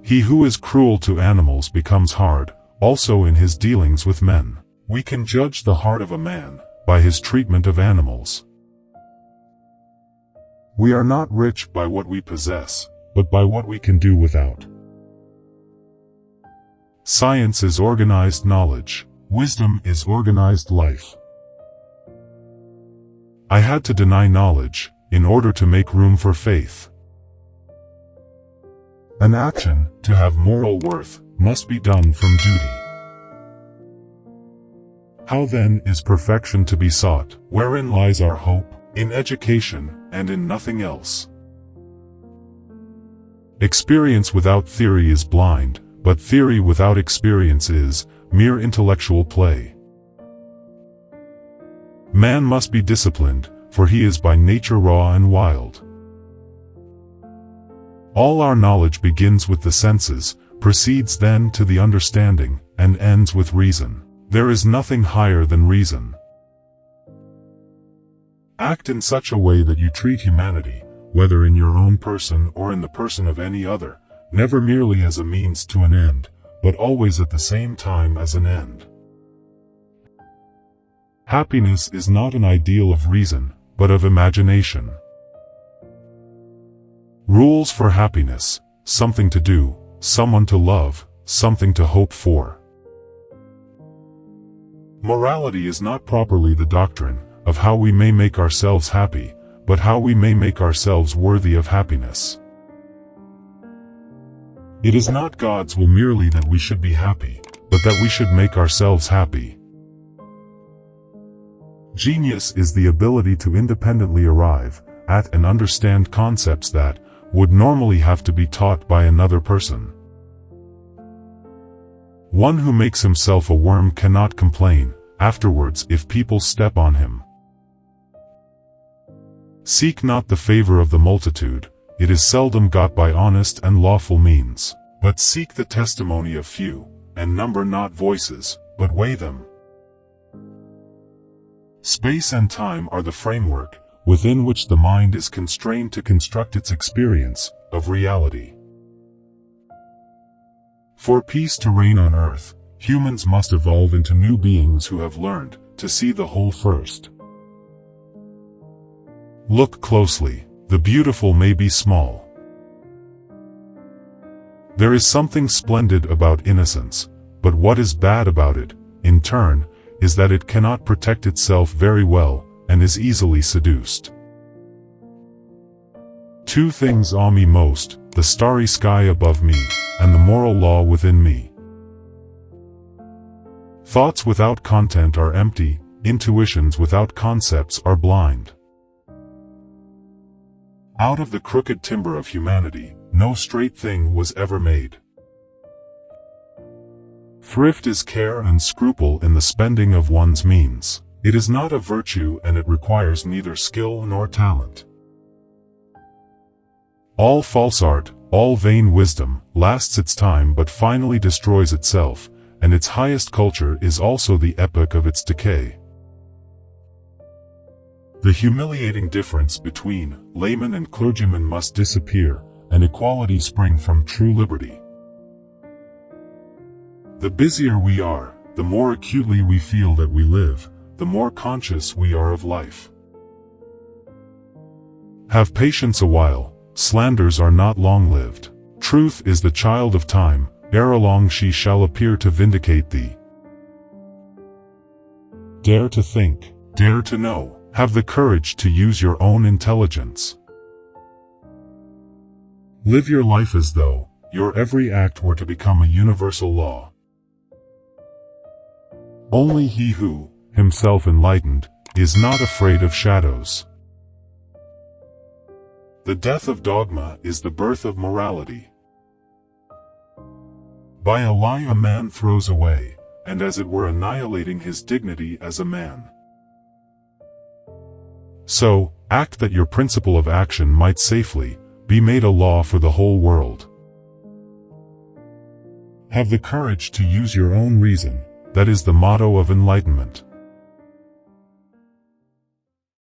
He who is cruel to animals becomes hard, also in his dealings with men. We can judge the heart of a man by his treatment of animals. We are not rich by what we possess, but by what we can do without. Science is organized knowledge. Wisdom is organized life. I had to deny knowledge in order to make room for faith. An action, to have moral worth, must be done from duty. How then is perfection to be sought? Wherein lies our hope? In education, and in nothing else. Experience without theory is blind, but theory without experience is mere intellectual play. Man must be disciplined, for he is by nature raw and wild. All our knowledge begins with the senses, proceeds then to the understanding, and ends with reason. There is nothing higher than reason. Act in such a way that you treat humanity, whether in your own person or in the person of any other, never merely as a means to an end, but always at the same time as an end. Happiness is not an ideal of reason, but of imagination. Rules for happiness: something to do, someone to love, something to hope for. Morality is not properly the doctrine of how we may make ourselves happy, but how we may make ourselves worthy of happiness. It is not God's will merely that we should be happy, but that we should make ourselves happy. Genius is the ability to independently arrive at and understand concepts that would normally have to be taught by another person. One who makes himself a worm cannot complain afterwards if people step on him. Seek not the favor of the multitude, it is seldom got by honest and lawful means. But seek the testimony of few, and number not voices, but weigh them. Space and time are the framework within which the mind is constrained to construct its experience of reality. For peace to reign on earth, humans must evolve into new beings who have learned to see the whole first. Look closely. The beautiful may be small. There is something splendid about innocence, but what is bad about it, in turn, is that it cannot protect itself very well, and is easily seduced. Two things awe me most: the starry sky above me, and the moral law within me. Thoughts without content are empty, intuitions without concepts are blind. Out of the crooked timber of humanity, no straight thing was ever made. Thrift is care and scruple in the spending of one's means. It is not a virtue, and it requires neither skill nor talent. All false art, all vain wisdom, lasts its time but finally destroys itself, and its highest culture is also the epoch of its decay. The humiliating difference between layman and clergyman must disappear, and equality spring from true liberty. The busier we are, the more acutely we feel that we live, the more conscious we are of life. Have patience a while, slanders are not long-lived. Truth is the child of time, ere long she shall appear to vindicate thee. Dare to think, dare to know. Have the courage to use your own intelligence. Live your life as though your every act were to become a universal law. Only he who, himself enlightened, is not afraid of shadows. The death of dogma is the birth of morality. By a lie a man throws away, and as it were annihilating his dignity as a man. So, act that your principle of action might safely be made a law for the whole world. Have the courage to use your own reason, that is the motto of enlightenment.